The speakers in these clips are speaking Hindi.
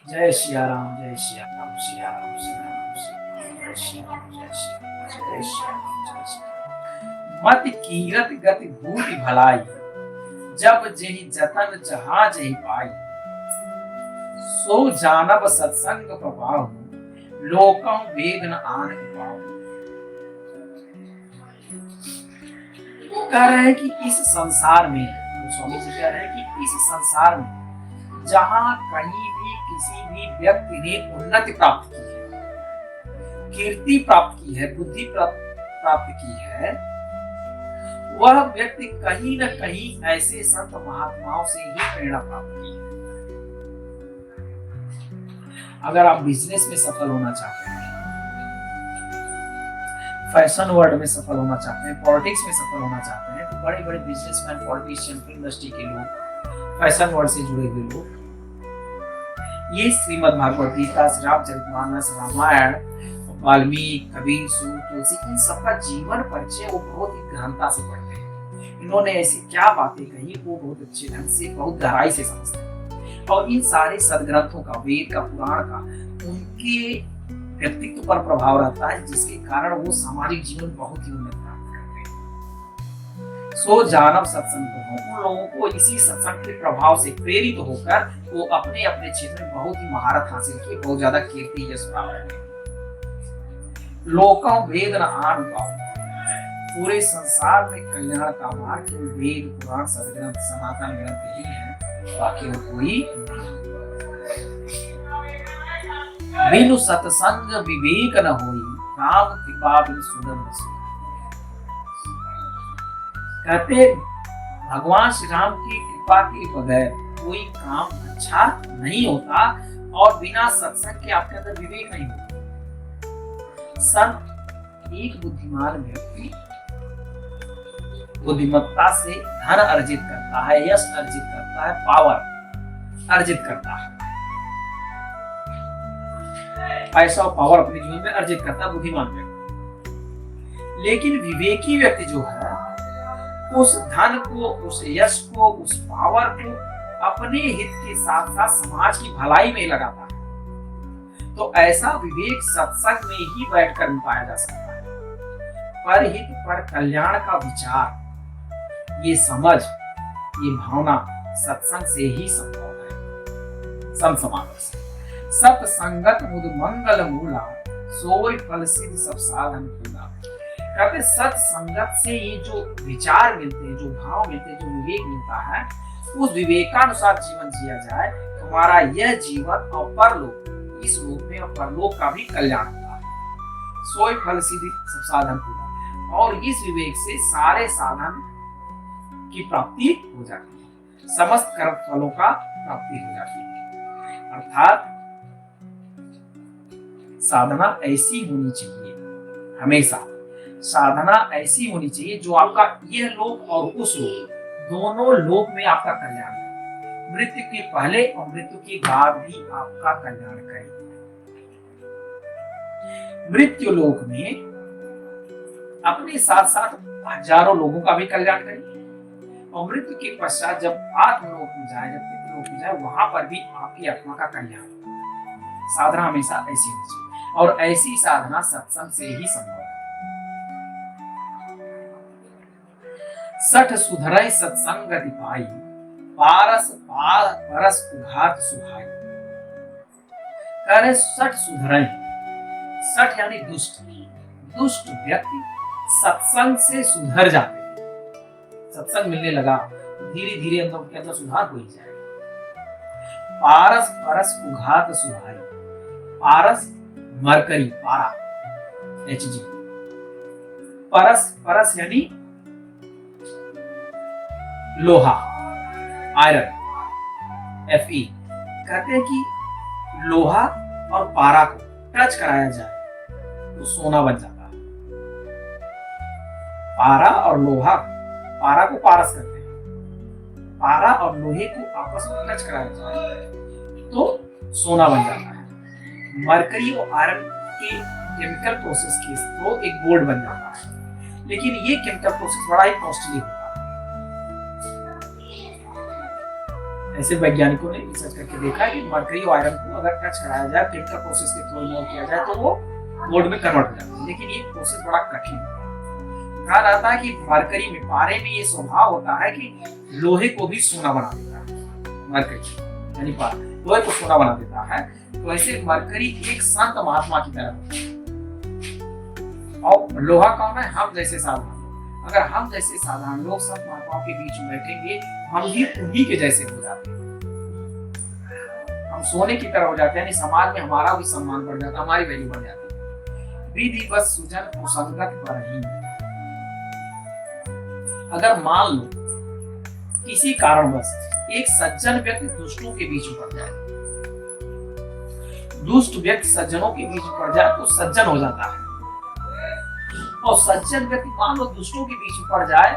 जय सिया राम, जय सिया राम, सिया राम, सिया राम, सिया राम, जय सिया राम, जय सिया राम, जय सिया राम, जय सिया राम। मत कीरत गति बूटी भलाई, जब जेहि जतन जहाँ जेहि पाई। सो जानब सत्संग प्रभाव, लोकं वेग न आन पाओ। वो कह रहे हैं कि इस संसार में, स्वामी जी कह रहे हैं कि इस संसार में जहां कहीं भी किसी भी व्यक्ति ने उन्नति प्राप्त की है, कीर्ति प्राप्त की है, बुद्धि प्राप्त की है, वह व्यक्ति कहीं न कहीं ऐसे संत महात्माओं से ही प्रेरणा प्राप्त की है। अगर आप बिजनेस में सफल होना चाहते हैं, फैशन वर्ल्ड में सफल होना चाहते हैं, पॉलिटिक्स में सफल होना चाहते हैं, तो बड़े बड़े बिजनेसमैन, पॉलिटिशियन, फिल्म इंडस्ट्री के लोग, फैशन वर्ल्ड से जुड़े हुए लोग, ये श्रीमद् भागवत गीता, श्री रामचरितमानस, रामायण, वाल्मीकि, कबीर, सूत, तुलसी, इन सबका जीवन परिचय वो बहुत ही गहनता से पढ़ते हैं। इन्होंने ऐसी क्या बातें कही वो बहुत अच्छे ढंग से, बहुत गहराई से समझते हैं। और इन सारे सदग्रंथों का, वेद का, पुराण का उनके व्यक्तित्व पर प्रभाव रहता है, जिसके कारण वो सामाजिक जीवन बहुत ही उन्नत प्राप्त करते हैं। सो जानव सत्संग उन लोगों को इसी सत्संग के प्रभाव से प्रेरित होकर वो अपने अपने क्षेत्र में बहुत ही महारत हासिल की, बहुत ज्यादा कीर्ति यश प्राप्त की। लोकों वेद न आन पाओ, पूरे संसार में कल्याण का मार्ग केवल वेद, पुराण, सदग्रंथ, सनातन ग्रंथ ही है, बाकी वो कोई बिनु सत्संग विवेक न होई, राम कृपा बिनु सुनन न सोई। कहते भगवान श्री राम की कृपा के बगैर कोई काम अच्छा नहीं होता, और बिना सत्संग के आपके अंदर विवेक नहीं होता। संत एक बुद्धिमान व्यक्ति बुद्धिमत्ता से धन अर्जित करता है, यश अर्जित करता है, पावर अर्जित करता है, पैसा और पावर अपने जीवन में अर्जित करता है बुद्धिमान व्यक्ति। लेकिन विवेकी व्यक्ति जो है, उस धन को, उस यश को, उस पावर को अपने हित के साथ साथ समाज की भलाई में लगाता है। तो ऐसा विवेक सत्संग में ही बैठकर पाया जा सकता है। परहित पर कल्याण का विचार, ये समझ, ये भावना सत्संग से ही संभव है। संत समागम से सत्संगत मुद मंगल मूला, सोई फल सिद्ध सब साधन पूरा। कहते सत्संगत से ये जो विचार मिलते हैं, जो भाव मिलते हैं, जो विवेक मिलता है, उस विवेकानुसार जीवन जिया जाए, हमारा यह जीवन और परलोक, इस लोक में और परलोक का भी कल्याण होता है। सोई फल सिद्धि सब साधन पूरा, और इस विवेक से सारे साधन की प्राप्ति हो जाती है, समस्त कर्म फलों का प्राप्ति हो जाती है। अर्थात साधना ऐसी होनी चाहिए, हमेशा साधना ऐसी होनी चाहिए जो आपका यह लोक और उस लोक, दोनों लोक में आपका कल्याण करे, मृत्यु के पहले और मृत्यु के बाद भी आपका कल्याण करे। मृत्यु लोक में अपने साथ साथ हजारों लोगों का भी कल्याण करे, और मृत्यु के पश्चात जब आत्मलोक में जाए, जब पितृलोक में जाए, वहां पर भी आपकी आत्मा का कल्याण। साधना हमेशा ऐसी होनी चाहिए, और ऐसी साधना सत्संग से ही संभव है। सठ सुधरई सत्संग गति पाई, पारस परस उघात सुहाई। कह रहे सठ सुधरई, सठ यानी दुष्ट, दुष्ट व्यक्ति सत्संग से सुधर जाते हैं। सत्संग मिलने लगा तो धीरे धीरे उनके अंदर सुधार हो ही जाएगा। पारस परस उघात सुहाई, पारस मरकरी, पारा, Hg, परस, परस यानी लोहा, आयरन, Fe। कहते हैं कि लोहा और पारा को टच कराया जाए तो सोना बन जाता है। पारा और लोहा, पारा को पारस करते हैं, पारा और लोहे को आपस में टच कराया जाए तो सोना बन जाता है। मरकरी और आयरन के केमिकल प्रोसेस के थ्रू एक गोल्ड बन जाता है, लेकिन ये केमिकल प्रोसेस बड़ा ही कॉस्टली होता है। ऐसे वैज्ञानिकों ने रिसर्च करके देखा कि मरकरी और आयरन को अगर टच कराया जाए, केमिकल प्रोसेस के थ्रू इग्नोर किया जाए तो वो गोल्ड में कन्वर्ट हो जाता है। लेकिन ये प्रोसेस बड़ा कठिन है। कहा जाता है कि मरकरी में, पारे में ये स्वभाव होता है कि लोहे को भी सोना बना देता है। मरकरी यानी पारा लोहे को सोना बना देता है। तो ऐसे मरकरी एक संत महात्मा की तरह होता है। और लोहा कौन है? हम जैसे साधारण। अगर हम जैसे साधारण लोग संत महात्माओं के बीच में बैठेंगे, हम भी उन्हीं के जैसे हो जाते हैं। हम सोने की तरह हो जाते हैं, समाज में हमारा भी सम्मान बढ़ जाता है, हमारी वैल्यू बढ़ जाती है। विधि बस सुजन कुसंगत पर ही। अगर मान लो किसी कारणवश एक सज्जन व्यक्ति दुष्टों के बीच में पड़ जाए, दुष्ट व्यक्ति सज्जनों के बीच में पड़ जाए तो सज्जन हो जाता है। और सज्जन व्यक्ति मान लो दुष्टों के बीच में पड़ जाए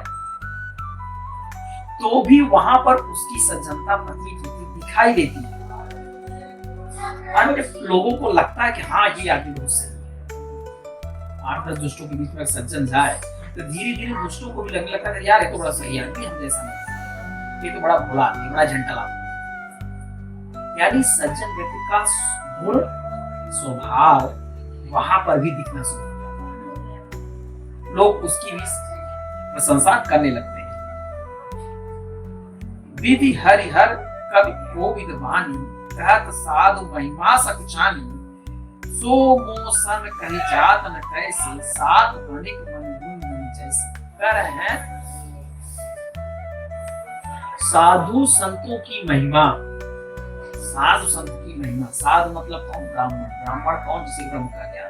तो भी वहां पर उसकी सज्जनता प्रतीत होती, दिखाई देती है। अन्य लोगों को लगता है कि हाँ ये आदमी बहुत सही है। 8-10 दुष्टों के बीच में सज्जन जाए तो धीरे धीरे दुष्टों को भी लगने लगता है यार ये तो बड़ा सही आदमी, हम जैसा नहीं, ये तो बड़ा भोला आदमी, बड़ा झंटल आदमी। यानी सज्जन व्यक्ति का गुण स्वभाव वहां पर भी दिखना शुरू हो जाता है। लोग उसकी भी प्रशंसा करने लगते हैं। विधि हरिहर कवि कोविद वाणी, कहत साधु महिमा सकुचानी। सो मो सन कही जात न कैसे, सात धनिक मन गुण मन जैसे। कह रहे हैं साधु संतों की महिमा, साधु संत की महिमा। साधु मतलब कौन? ब्राह्मण। ब्राह्मण कौन? जिसे ब्रह्म कहा गया,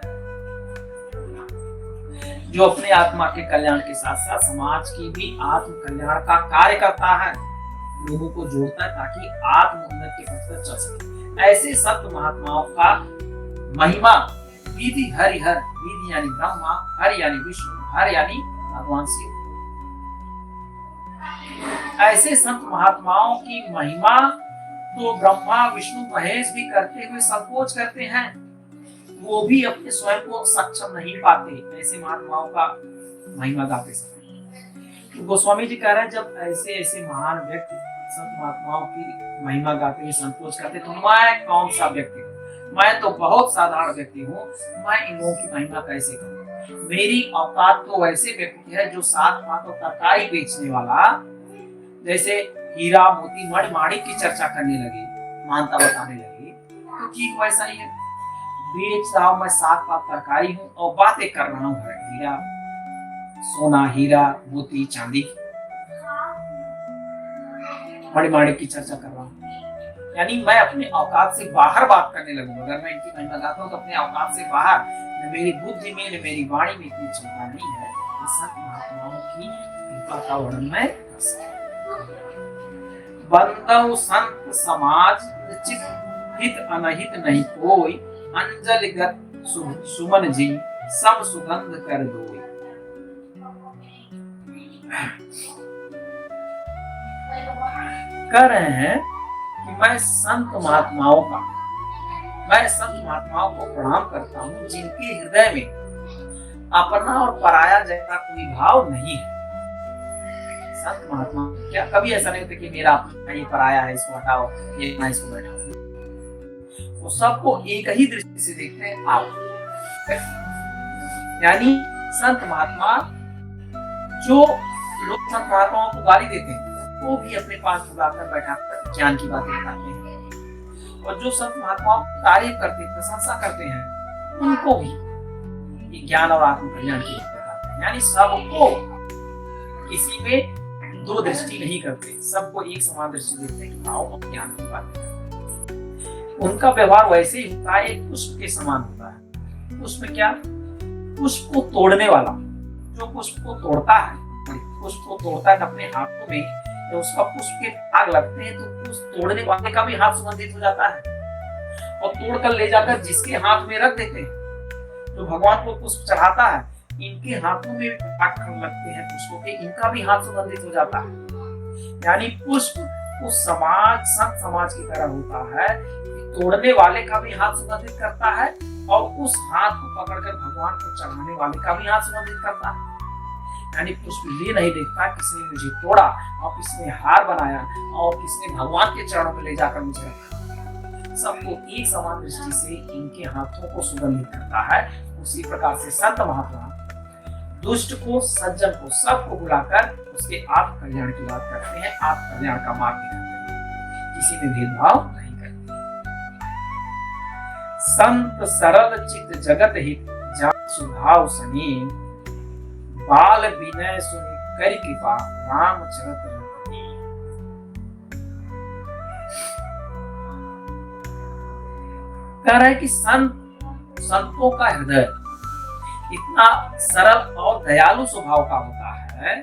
जो अपने आत्मा के कल्याण के साथ साथ समाज की भी आत्म कल्याण का कार्य करता है, लोगों को जोड़ता है ताकि आत्म उन्नति के पथ पर चल सके। ऐसे संत महात्माओं का महिमा विधि हरिहर, विधि यानी ब्रह्मा, हरि यानी विष्णु, हर यानी भगवान शिव। ऐसे संत महात्माओं की महिमा तो ब्रह्मा विष्णु महेश भी करते हुए संकोच करते हैं, वो भी अपने स्वयं को सक्षम नहीं पाते ऐसे महात्माओं का महिमा गाते समय। तो गोस्वामी जी कह रहे हैं जब ऐसे ऐसे महान व्यक्ति संत महात्माओं की महिमा गाते हुए संकोच करते तो मैं कौन सा व्यक्ति हूँ? मैं तो बहुत साधारण व्यक्ति हूँ, मैं इन लोगों की महिमा कैसे करूँ? मेरी औकात तो वैसे व्यक्ति की है जो 7 हाथों तरकारी बेचने वाला, जैसे हीरा मोती मणि माणिक की चर्चा करने लगे, मानता बताने लगे, तो ठीक वैसा ही है। बेच रहा हूं मैं 7 पात तरकारी हूँ और बातें कर रहा हूँ हीरा सोना, हीरा मोती चांदी, मणि माणिक की चर्चा कर रहा हूँ। यानी मैं अपने औकात से बाहर बात करने लगूंगा। अगर मैं इनकी महिमा गाता हूँ तो अपने औकात से बाहर, न मेरी बुद्धि में न मेरी वाणी में इतनी क्षमता नहीं है संत महात्माओं की कृपा का वर्णन मैं कर सकूं। बंदौ संत समाज चित हित अनहित नहीं कोई, अंजलिगत सुमन जी सब सुगंध कर दोई। कह रहे हैं कि मैं संत महात्माओं को प्रणाम करता हूँ जिनके हृदय में अपना और पराया जैसा कोई भाव नहीं है। संत महात्मा क्या कभी ऐसा नहीं होता कि मेरा अपना ये पराया है, इसको हटाओ, ये ना इसको बैठाओ। वो सबको एक ही दृष्टि से देखते हैं आप। यानी संत महात्मा, जो लोग संत महात्माओं को गाली देते हैं वो भी अपने पास बुलाकर बैठाकर ज्ञान की बातें बताते हैं, और जो संत महात्माओं की तारीफ करते हैं, प्रशंसा करते हैं, उनको भी ये ज्ञान और आत्म कल्याण की बातें बताते हैं। यानी सबको, किसी में दो दृष्टि नहीं करते, सबको एक समान दृष्टि देते हैं कि आओ हम ज्ञान की बातें करते हैं। उनका व्यवहार वैसे ही होता है, एक पुष्प के समान होता है। पुष्प क्या? पुष्प को तोड़ने वाला, जो पुष्प को तोड़ता है, पुष्प को तोड़ता है अपने हाथों में, जब उसका पुष्प के दाग लगते हैं तो पुष्प तोड़ने वाले का भी हाथ सुगंधित हो जाता है, और तोड़कर ले जाकर जिसके हाथ में रख देते हैं, जो भगवान को पुष्प चढ़ाता है, इनके हाथों में दाग लगते हैं पुष्पों के, इनका भी हाथ सुगंधित हो जाता है। यानी पुष्प उस समाज, संत समाज की तरह होता है, तोड़ने वाले का भी हाथ सुगंधित करता है और उस हाथ को पकड़कर भगवान को चढ़ाने वाले का भी हाथ सुगंधित करता है। यानी उसको ये नहीं देखता किसने मुझे तोड़ा और किसने हार बनाया और किसने भगवान के चरणों में ले जाकर मुझे रखा। सबको एक समान दृष्टि से इनके हाथों को सुगंधित करता है। उसी प्रकार से संत महात्मा दुष्ट को, सज्जन को, सबको बुलाकर उसके आत्म कल्याण की बात करते हैं, आत्म कल्याण का मार्ग दिखाते हैं, किसी में भेदभाव नहीं करते। संत सरल चित्त जगत हित, जान सुभाव समीप, बाल विनय सुनि कर कृपा, राम चरत रघुपति। कह रहा है कि संतों का हृदय इतना सरल और दयालु स्वभाव का होता है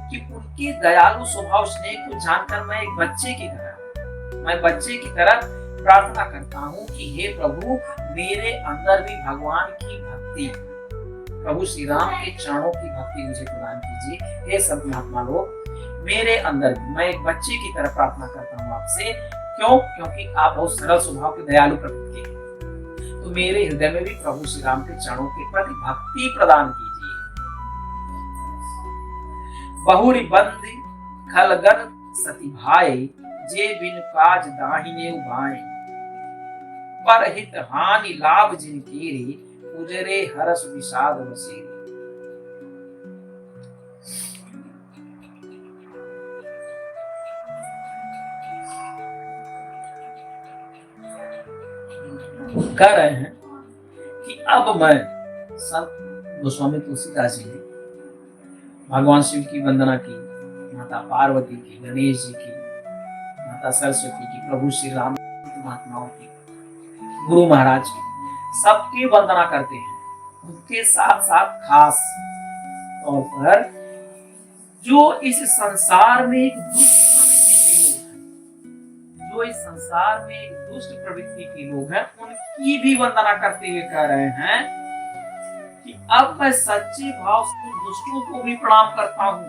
कि उनके दयालु स्वभाव स्नेह को जानकर मैं बच्चे की तरह प्रार्थना करता हूँ कि हे प्रभु, मेरे अंदर भी भगवान की भक्ति, प्रभु श्री राम के चरणों की भक्ति मुझे प्रदान कीजिए। हे संत महात्मा लोग, मेरे अंदर भी मैं एक बच्चे की तरह प्रार्थना करता हूँ आपसे। क्यों? क्योंकि आप बहुत सरल स्वभाव के दयालु प्रकृति के, तो मेरे हृदय में भी प्रभु श्री राम के चरणों के प्रति भक्ति प्रदान कीजिए। बहुरी बंद खलगन सती भाई, जे बिन काज दाहिने उबाए, पर हित हानि लाभ जिनके रे, उजरे हरस विषाद बसेरे। कह रहे हैं कि अब मैं संत गोस्वामी तुलसीदास जी ने भगवान शिव की वंदना की, माता पार्वती की, गणेश जी की, माता सरस्वती की, प्रभु श्री राम महात्माओं की, गुरु महाराज की, सबकी वंदना करते हैं। उनके साथ साथ खास तौर पर जो इस संसार में एक दुष्ट प्रवृत्ति के लोग हैं, उनकी भी वंदना करते हुए कह रहे हैं कि अब मैं सच्चे भाव से दुष्टों को भी प्रणाम करता हूं,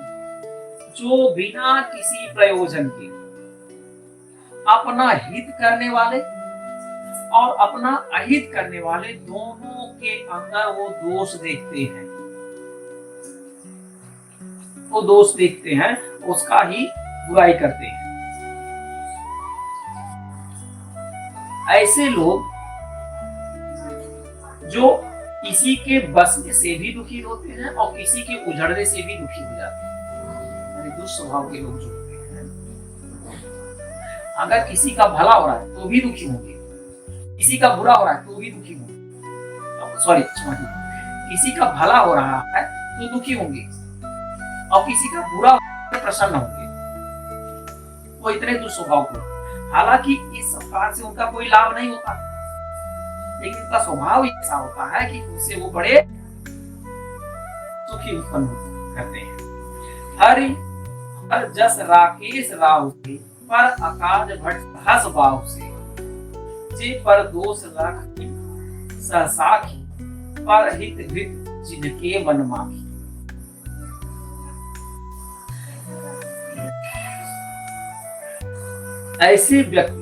जो बिना किसी प्रयोजन के अपना हित करने वाले और अपना अहित करने वाले दोनों के अंदर वो दोष देखते हैं, उसका ही बुराई करते हैं। ऐसे लोग जो किसी के बस में से भी दुखी होते हैं और किसी के उजड़ने से भी दुखी हो जाते हैं, दुष्ट स्वभाव के लोग जो होते हैं, अगर किसी का भला हो रहा है तो भी दुखी होंगे, किसी का बुरा हो रहा है तो भी दुखी होंगे, किसी का भला हो रहा है तो दुखी होंगे और किसी का बुरा हो प्रसन्न होंगे। वो इतने दुष्स्वभाव को, हालांकि इस प्रकार से उनका कोई लाभ नहीं होता, लेकिन उनका स्वभाव ऐसा होता है कि उससे वो बड़े सुखी उत्पन्न करते हैं। हर जस राकेश राव से, पर अकाज भट हस बाव से, जे पर दोष राखी सहसाखी, पर हित हित जिनके मन माखी। ऐसे व्यक्ति,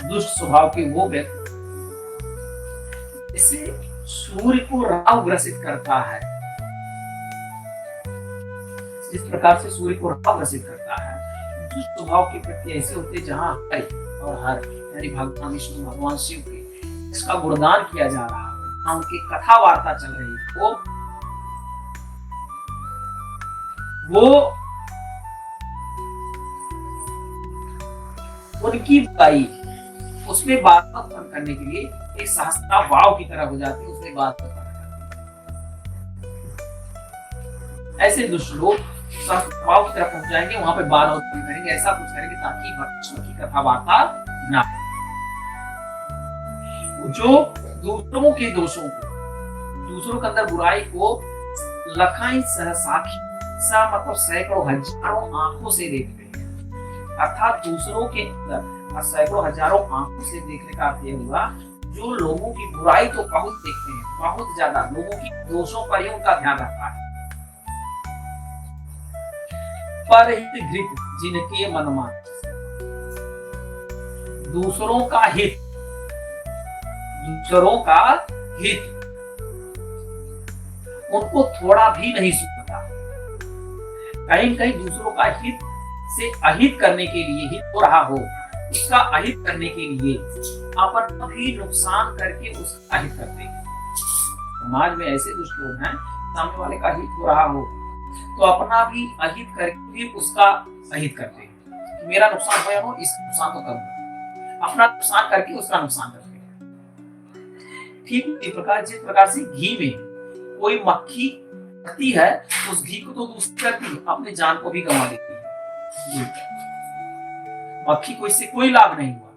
दुष्ट स्वभाव के वो व्यक्ति जैसे सूर्य को राहु ग्रसित करता है, जिस प्रकार से सूर्य को राहु ग्रसित करता है, दुष्ट स्वभाव के प्रति ऐसे होते जहां हरि और हर यानी भगवान विष्णु, भगवान शिव के इसका गुणगान किया जा रहा है, उनकी कथा वार्ता चल रही है, वो उनकी बुराई उसमें बात उत्पन्न करने के लिए एक सहस्ता वाव की तरह हो जाती है, उसमें बात ऐसे दुष्ट लोग वाव की तरफ पहुंच जाएंगे, वहां पे बात उत्पन्न करेंगे, ऐसा कुछ करेंगे ताकि भक्तों की कथा वार्ता ना हो। जो दूसरों के दोषों को, दूसरों के अंदर बुराई को लखाई सहसाखी सा मतलब सैकड़ों हजारों आंखों से देखते हैं, अर्थात दूसरों के अंदर सैकड़ों हजारों आंखों से देखने का अर्थ यह हुआ, जो लोगों की बुराई तो बहुत देखते हैं, बहुत ज्यादा लोगों की दोषों पर ही उनका ध्यान रहता है, पर हित घृत जिनके मन माने, दूसरों का हित, दूसरों का हित उनको थोड़ा भी नहीं सुनता। कहीं कहीं दूसरों का हित से अहित करने के लिए ही हो रहा हो, उसका अहित करने के लिए अपना भी नुकसान करके उसका अहित करते हैं। समाज में ऐसे दुष्ट लोग हैं, सामने वाले का हित हो रहा हो तो अपना भी अहित करके भी उसका अहित करते हैं। मेरा नुकसान हो या हो, इसका नुकसान तो करूंगा, अपना नुकसान करके उसका नुकसान करते हैं। ठीक इसी प्रकार जिस प्रकार से घी में कोई मक्खी करती है, उस घी को तो दूसरी करती है, अपने जान को भी गंवा देती है। मक्खी को इससे कोई लाभ नहीं हुआ,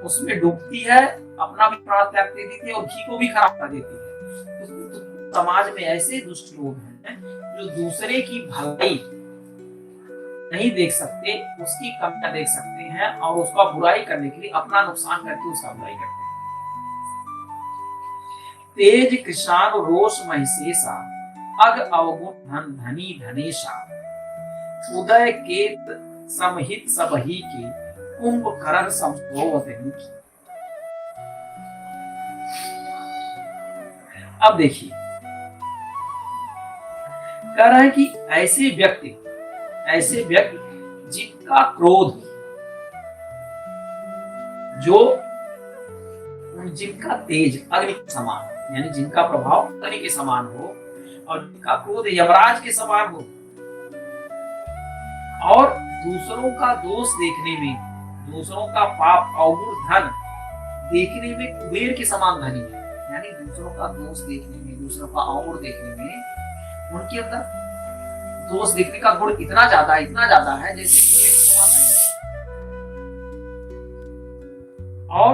उसमें डूबती है, अपना भी प्राण त्याग दे देती है और घी को भी खराब कर देती है। तो समाज में ऐसे दुष्ट लोग हैं जो दूसरे की भलाई नहीं देख सकते, उसकी कमियां देख सकते हैं और उसका बुराई करने के लिए अपना नुकसान करके उसका बुराई करते हैं। तेज किसान रोष महिषेषा, अग अवगुण धन धनी धनेशा, उदय केत समहित सबही के, कुंभकर्ण संभोवतहि की। अब देखिए, कह रहा है कि ऐसे व्यक्ति जिनका क्रोध, जिनका तेज अग्नि के समान, यानी जिनका प्रभाव अग्नि के समान हो और जिनका क्रोध यमराज के समान हो, और दूसरों का दोष देखने में, दूसरों का पाप अवगुण धन देखने में कुबेर के समान धनी है। यानी दूसरों का दोष देखने में, दूसरों का अवगुण देखने में उनके अंदर दोष देखने का गुण इतना ज्यादा है जैसे कुबेर के समान धनी है। और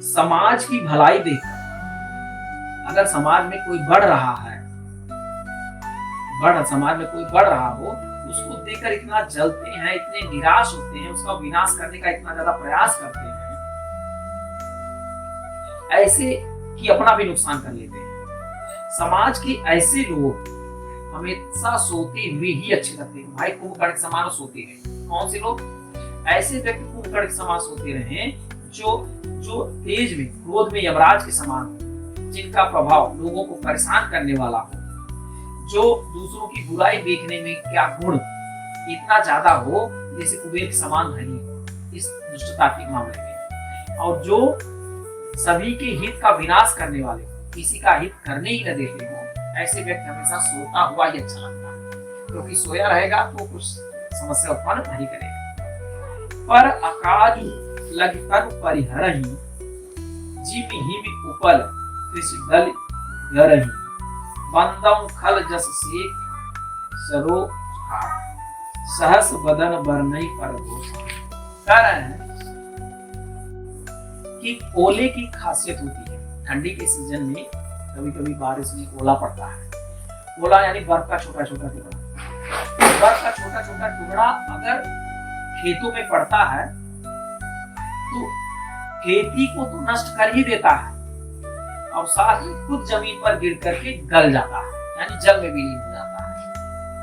समाज की भलाई देखकर, अगर समाज में कोई बढ़ रहा है, समाज में कोई बढ़ रहा हो, उसको देखकर इतना जलते हैं, इतने निराश होते हैं, उसका विनाश करने का इतना ज्यादा प्रयास करते हैं, ऐसे कि अपना भी नुकसान कर लेते हैं। समाज के ऐसे लोग हमेशा सोते हुए ही अच्छे लगते हैं। भाई कुंभकर्ण के समान सोते रहे। कौन से लोग? ऐसे व्यक्ति कुंभकर्ण के समान सोते रहे जो तेज में, क्रोध में यमराज के समान हो, जिनका प्रभाव लोगों को परेशान करने वाला हो, जो दूसरों की बुराई देखने में क्या गुण इतना ज्यादा हो जैसे कुबेर के समान धनी हो इस दुष्टता के मामले में, और जो सभी के हित का विनाश करने वाले, किसी का हित करने ही न देते हो, ऐसे व्यक्ति हमेशा सोता हुआ ही अच्छा लगता है, क्योंकि सोया रहेगा तो कुछ समस्या उत्पन्न नहीं करेगा। पर अकाज लगतन परिहरहि, जिमि हिमि उपल कृषि दल गरहि, बंदम खल जस सेक सरो सहस बदन बरनई पर दोष। कह रहे हैं कि ओले की खासियत होती है। ठंडी के सीजन में कभी कभी बारिश में ओला पड़ता है। ओला यानी बर्फ का छोटा छोटा टुकड़ा। बर्फ का छोटा छोटा टुकड़ा अगर खेतों में पड़ता है तो खेती को तो नष्ट कर ही देता है और साथ ही खुद जमीन पर गिर करके गल जाता है, यानी जल में विलीन हो जाता है।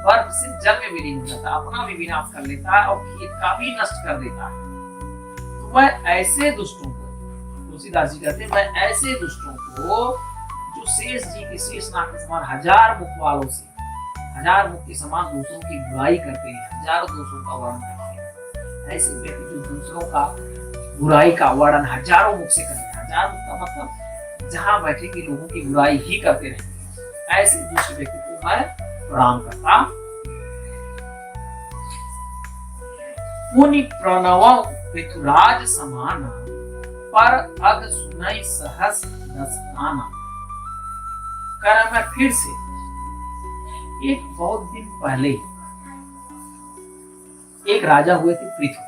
बर्फ से जल में विलीन हो जाता है, अपना भी विनाश कर लेता है और खेत का भी नष्ट कर देता है। तो वह ऐसे दुष्टों को, तुलसीदास जी कहते हैं, मैं ऐसे दुष्टों को जो शेष जी के शेष नाग के समान हजार मुख वालों से, हजार मुख के समान दूसरों की बुराई करते हैं, हजारों दोषों का वर्णन करते हैं, ऐसे व्यक्ति जो दूसरों का बुराई का वर्णन हजारों मुख से करते हैं। हजार मुख का मतलब जहां बैठे के लोगों की बुराई ही करते रहते हैं, ऐसे दूसरे व्यक्ति को मैं प्रणाम करता। पुनि प्रणव पृथुराज समान, पर अग सुनई सहस दस्ताना। कर मैं फिर से, एक बहुत दिन पहले एक राजा हुए थे पृथु।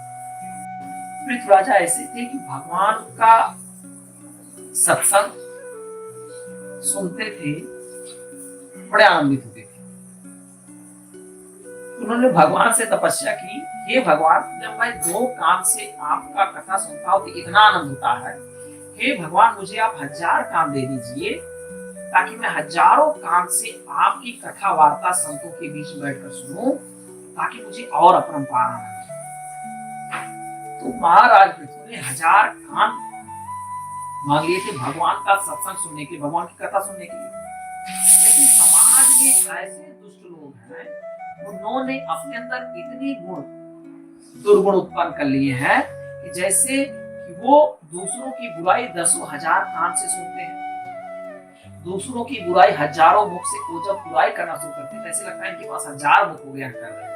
पृथु राजा ऐसे थे कि भगवान का सत्संग सुनते थे, बड़े आनंदित होते थे। उन्होंने भगवान से तपस्या की, हे भगवान, जब मैं 2 कान से आपका कथा सुनता हूं तो इतना आनंद होता है। हे भगवान, मुझे आप 1000 कान दे दीजिए ताकि मैं हजारों कान से आपकी कथा वार्ता संतों के बीच बैठकर सुनूं, ताकि मुझे और अपरंपार आनंद। तो महाराज पृथु ने 1000 कान मांग लिए थे भगवान का सत्संग सुनने के, भगवान की कथा सुनने के लिए। समाज में ऐसे दुष्ट लोग हैं, उन्होंने अपने अंदर इतने दुर्गुण उत्पन्न कर लिए हैं कि जैसे कि वो दूसरों की बुराई दसों हजार कान से सुनते हैं, दूसरों की बुराई हजारों मुख से, वो जब बुराई करना शुरू करते हैं ऐसे लगता है इनके पास हजार मुख हो गया कर रहे हैं,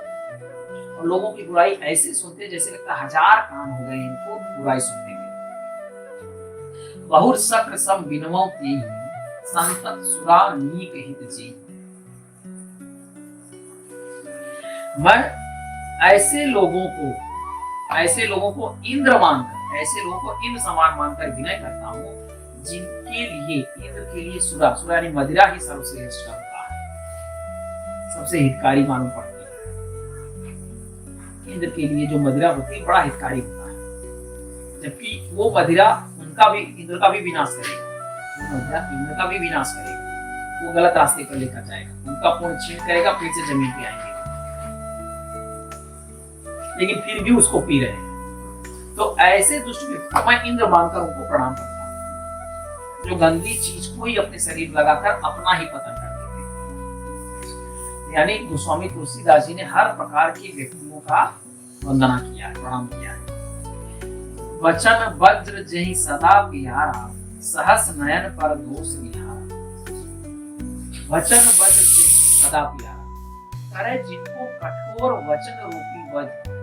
और लोगों की बुराई ऐसे सुनते हैं जैसे लगता है हजार कान हो गए इनको बुराई सुनने में। बहुत शक्र सम बिनवों की संतत सुरा नीक हित जी। मैं ऐसे लोगों को इंद्र मानकर, ऐसे लोगों को इंद्र समान मानकर विनय करता हूँ जिनके लिए, इंद्र के लिए सुरा यानी मदिरा ही सर्वश्रेष्ठ होता है, सबसे हितकारी मालूम पड़ती है। इंद्र के लिए जो मदिरा होती है बड़ा हितकारी होता है, जबकि वो मदिरा उनका भी, इंद्र का भी विनाश करेगा, वो मदिरा इंद्र का भी विनाश करेगा, वो गलत रास्ते पर लेकर जाएगा, उनका पुण्य छीन करेगा, फिर से जमीन पे आएंगे, लेकिन फिर भी उसको पी रहे हैं। तो ऐसे दुष्ट व्यक्ति को मैं इंद्र मानकर उनको प्रणाम करता हूं, जो गंदी चीज को ही अपने शरीर लगाकर अपना ही पतन कर देते हैं। यानी गोस्वामी तुलसीदास जी ने हर प्रकार के व्यक्तियों का वंदना किया है, प्रणाम किया है। वचन वज्र जहि सदा प्यारा, सहस नयन पर दोष निहारा। वचन वज्र जहि सदा प्यारा, करे जिनको कठोर वचन रूपी वज्र,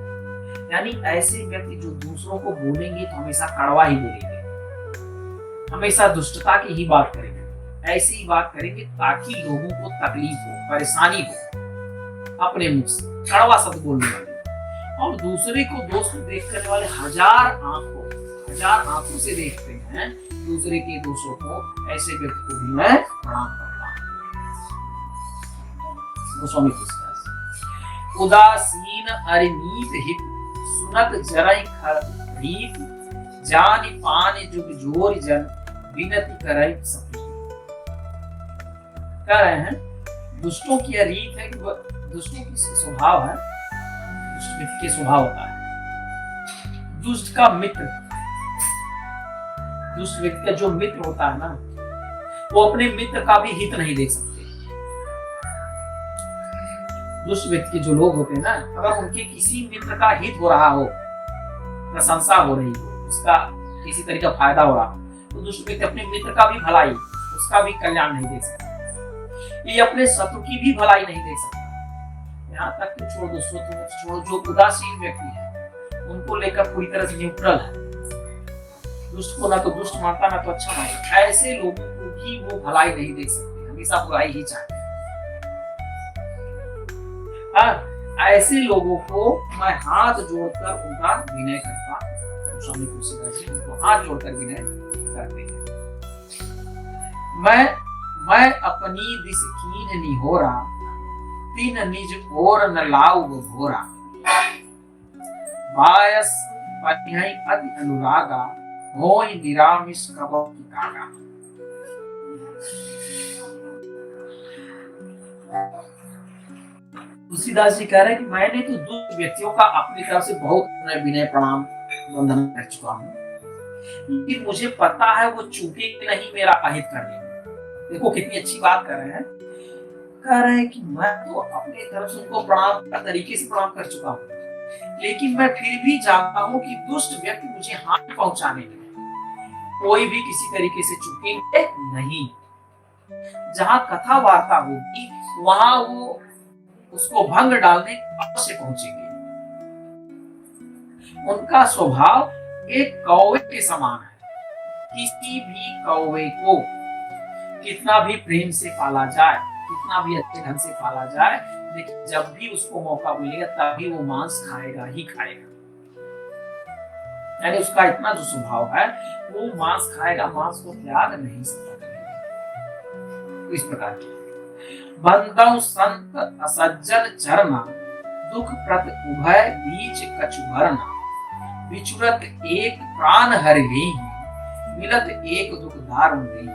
यानी ऐसे व्यक्ति जो दूसरों को बोलेंगे तो हमेशा कड़वा ही बोलेंगे, हमेशा दुष्टता की ही बात करेंगे, ऐसी ही बात करेंगे ताकि लोगों को तकलीफ हो, परेशानी हो, अपने मुख से कड़वा शब्द बोलने वाले, और दूसरे को दोष देख करने वाले हजार आंखों से देखते हैं दूसरे के दोषों को, ऐसे व्यक्ति को भी मैं प्रणाम करता हूँ। गोस्वामी तुलसीदास। उदासीन अरिनीत हित, सुनत जरई खरीत, जानि पानि जुग जोर जन, विनती करई सपी। कह रहे हैं दुष्टों की रीत है कि दुष्टों की स्वभाव है, दुष्ट व्यक्ति के स्वभाव होता है, दुष्ट का मित्र, दुष्ट व्यक्ति का जो मित्र होता है ना, वो अपने मित्र का भी हित नहीं देख सकते। दुष्ट व्यक्ति के जो लोग होते हैं ना, अगर उनके किसी मित्र का हित हो रहा हो, प्रशंसा हो रही हो, उसका किसी तरह का फायदा हो रहा हो, तो दुष्ट व्यक्ति अपने मित्र का भी भलाई, उसका भी कल्याण नहीं देख सकता, ये अपने शत्रु की भी भलाई नहीं देख सकता। यहाँ तक तो छोड़ दो, छोड़ो, जो उदासीन व्यक्ति है उनको लेकर पूरी तरह से न्यूट्रल है, दुष्ट को ना तो दुष्ट मानता ना तो अच्छा मानता, ऐसे लोगों को भी वो भलाई नहीं देख सकते, हमेशा बुराई ही चाहते। ऐसे लोगों को मैं हाथ जोड़कर उनका विनय करता, स्वामी तुलसीदास जी उनको हाथ जोड़कर विनय करते हैं। मैं अपनी दिस कीन निहोरा, तीन निज ओर न लाऊ घोरा, बायस पन्हई अति अनुरागा, होय निरामिष कबो की कागा। तुलसीदास जी कह रहे हैं कि मैंने तो दुष्ट व्यक्तियों का अपनी तरफ से बहुत विनय प्रणाम वंदना कर चुका हूँ, लेकिन मुझे पता है वो चूके नहीं मेरा अहित करने में। देखो कितनी अच्छी बात कर रहे हैं, कह रहे हैं कि मैं तो अपनी तरफ से उनको प्रणाम का तरीके से प्रणाम कर चुका हूँ, लेकिन मैं फिर भी जानता हूँ कि दुष्ट व्यक्ति मुझे हानि पहुंचाने में कोई भी किसी तरीके से चूकेंगे नहीं। जहां कथा वार्ता होगी वहां वो उसको भंग डालने अवश्य पहुंचेंगे। उनका स्वभाव एक कौवे के समान है, किसी भी कौवे को कितना भी प्रेम से पाला जाए, कितना भी अच्छे ढंग से पाला जाए, लेकिन जब भी उसको मौका मिलेगा तभी वो मांस खाएगा ही खाएगा। यानी उसका इतना जो स्वभाव है, वो मांस खाएगा, मांस को त्याग नहीं सकता। इस प्रकार की बंदौ संत असज्जन चरना, दुख प्रत उभय बीच कछु भरना, विचुरत एक प्राण हरि लेहि, मिलत एक दुख दारुण देहि।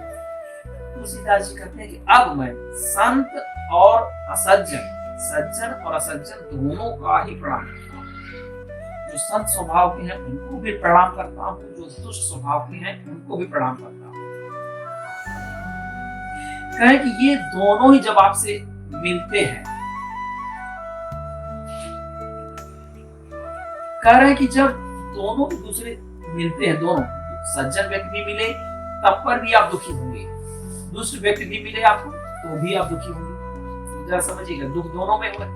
तुलसीदास जी कहते हैं कि अब मैं संत और असज्जन, सज्जन और असज्जन दोनों का ही प्रणाम करता हूँ। जो संत स्वभाव के हैं उनको भी प्रणाम करता हूँ, जो दुष्ट स्वभाव के हैं उनको भी प्रणाम करता हूँ। कहें कि ये दोनों ही जब आपसे मिलते हैं, कह रहे हैं कि जब दोनों एक दूसरे मिलते हैं, दोनों सज्जन व्यक्ति भी मिले तब पर भी आप दुखी होंगे, दुष्ट व्यक्ति भी मिले आपको तो भी आप दुखी होंगे। जरा समझिएगा, दुख दोनों में हुआ।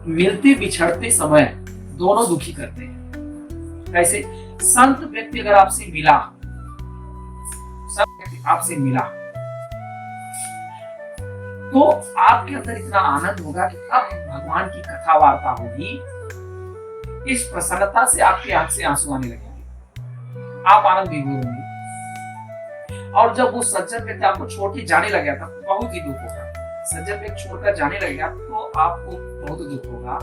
मिलते बिछड़ते समय दोनों दुखी करते हैं। कैसे? संत व्यक्ति अगर आपसे मिला, संत व्यक्ति आपसे मिला तो आपके अंदर इतना आनंद होगा कि अब भगवान की कथा वार्ता होगी, इस प्रसन्नता से आपके आंख से आंसू आने लगेंगे, आप आनंद विभोर होंगे। और जब वो सज्जन व्यक्ति आपको छोड़ के जाने लगेगा तब बहुत ही दुख होगा। सज्जन व्यक्ति छोड़कर जाने लगेगा तो आपको बहुत दुख होगा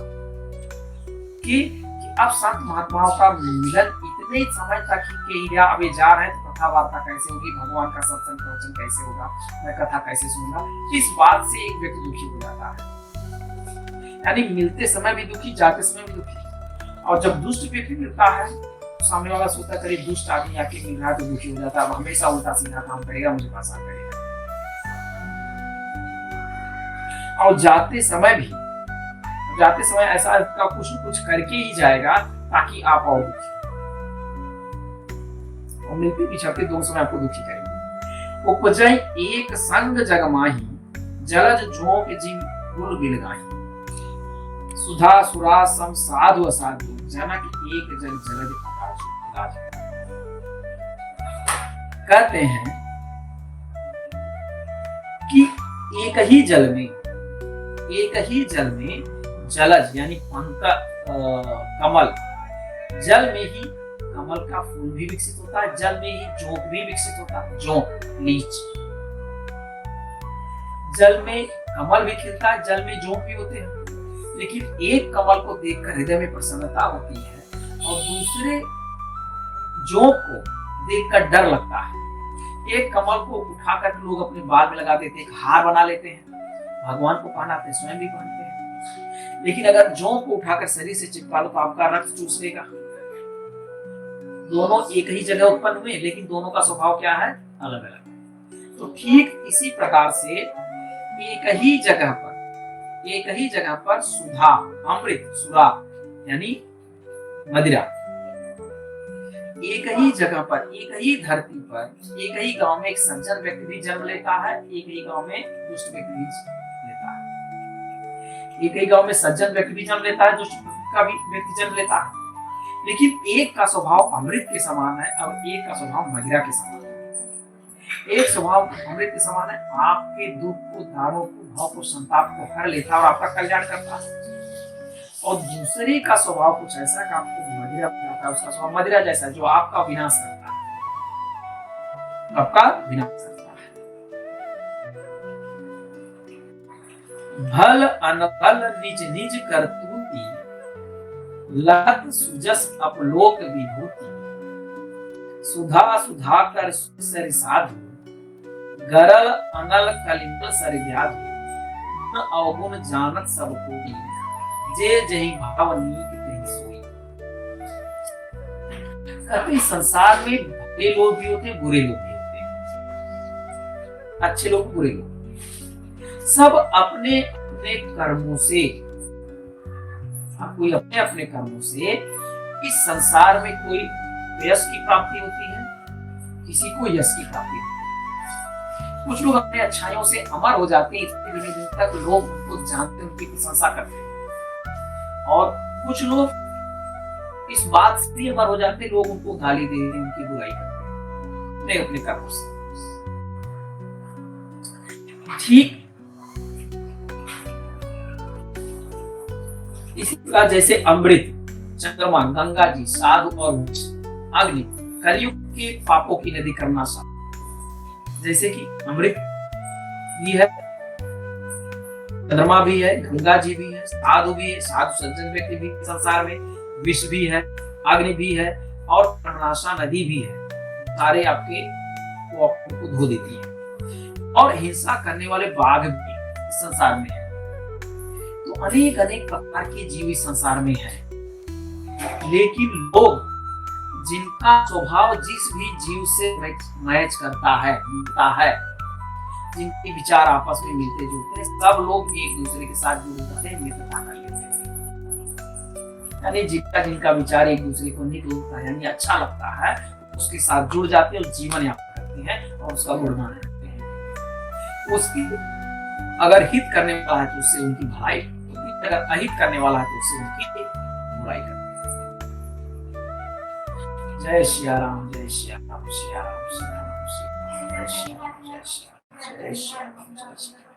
कि अब संत महात्माओं का मिलन इतने समय तक ही कि अब ये जा रहे हैं तो कथा वार्ता कैसे होगी, भगवान का सत्संग प्रवचन कैसे होगा, मैं कथा कैसे सुनूंगा। इस बात से एक व्यक्ति दुखी हो जाता है, यानी मिलते समय भी दुखी, जाते समय भी दुखी। और जब दुष्ट व्यक्ति मिलता है, सामने वाला सोचता करीब दुष्ट आदमी आके मिल रहा है तो दुखी हो जाता है, हमेशा उल्टा सीधा काम करेगा, मुझे परेशान करेगा। और जाते समय भी, जाते समय ऐसा का कुछ न कुछ करके ही जाएगा ताकि आप और दुखी। और मिलते बिछड़ते दोनों समय आपको दुखी करेंगे। उपजय एक संग जग माही, जलज झोंक जिन गुल बिल गाही। सुधा सुरा सम साधु असाधु, जनक एक जल जलज आकाश। कहते हैं कि एक ही जल में जलज यानी पंख कमल, जल में ही कमल का फूल भी विकसित होता है, जल में ही जोंक भी विकसित होता है, जोंक लीच। जल में कमल भी खिलता है, जल में जोंक भी होते हैं, लेकिन एक कमल को देखकर हृदय में प्रसन्नता होती है और दूसरे जोंक को देखकर डर लगता है। एक कमल को उठाकर लोग अपने बाल में लगा देते हैं, एक हार बना लेते हैं, भगवान को पहनाते हैं, स्वयं भी पहनते हैं। लेकिन अगर जोंक को उठाकर शरीर से चिपका लो तो आपका रक्त चूस लेगा। दोनों एक ही जगह उत्पन्न हुए लेकिन दोनों का स्वभाव क्या है? अलग अलग। तो ठीक इसी प्रकार से एक ही जगह पर सुधा, अमृत, सुरा यानी मदिरा, एक ही जगह पर, एक ही धरती पर, एक ही गांव में एक सज्जन व्यक्ति भी जन्म लेता है, एक ही गांव में दुष्ट व्यक्ति भी लेता है। एक ही गांव में सज्जन व्यक्ति भी जन्म लेता है, दुष्ट का भी व्यक्ति जन्म लेता है। लेकिन एक का स्वभाव अमृत के समान है और एक का स्वभाव मदिरा के समान है। एक स्वभाव अमृत के समान है, आपके दुख को, दारों को, भाव को, संताप को हर लेता है और आपका कल्याण करता है। और दूसरे का स्वभाव कुछ ऐसा कि आपको मदिरा बनाता है, उसका स्वभाव मदिरा जैसा जो आपका विनाश करता है, आपका विनाश करता है। भल अनभल निज निज करतूती, लत सुजस अपलोक विभूति। सुधा सुधा कर सरि साधु, गरल अनल कलिंद सरि व्याधु। अवगुण जानत सब कोई, जे जही भाव नीक तही सोई। कहते संसार में भले लोग भी होते हैं, बुरे लोग भी होते हैं, अच्छे लोग, बुरे लोग, सब अपने अपने कर्मों से, कोई अपने अपने कर्मों से इस संसार में कोई यश की प्राप्ति होती है, किसी को यश की प्राप्ति होती है। कुछ लोग अपने अच्छाइयों से अमर हो जाते हैं, इतने दिन तक लोग उनको जानते हैं, उनकी प्रशंसा करते हैं। और कुछ लोग इस बात से अमर हो जाते हैं, लोग उनको गाली दे देते हैं, उनकी बुराई करते हैं अपने अपने कर्मों से। ठीक इसी प्रकार जैसे अमृत, चंद्रमा, गंगा जी, साधु और अग्नि कलयुग के पापों की नदी करना सा, जैसे कि अमृत भी है, चंद्रमा भी है, गंगा जी भी है, साधु भी है, साधु सज्जन व्यक्ति भी संसार में, विष भी है, अग्नि भी है और कर्मनाशा नदी भी है। सारे आपके को धो देती है। और हिंसा करने वाले बाघ भी संसार में है। तो अनेक अनेक प्रकार के जीव इस संसार में है, लेकिन लोग जिनका स्वभाव जिस भी जीव से मैच करता है, मिलता है, जिनके विचार आपस में मिलते जुलते हैं, सब लोग एक दूसरे के साथ जुड़ जाते हैं, मित्रता कर लेते हैं। यानी जिनका जिनका विचार एक दूसरे को निक लगता है, यानी अच्छा लगता है, उसके साथ जुड़ जाते हैं और जीवन यापन करते हैं और उसका गुणगान करते हैं। उसकी अगर हित करने वाला है तो उससे उनकी भलाई, अगर अहित करने वाला है तो उससे उनकी बुराई करते हैं। जय श्री राम, जय श्री राम, श्री राम, श्री राम, श्री राम, जय श्री राम, जय श्री राम, जय श्री राम, जय श्री राम।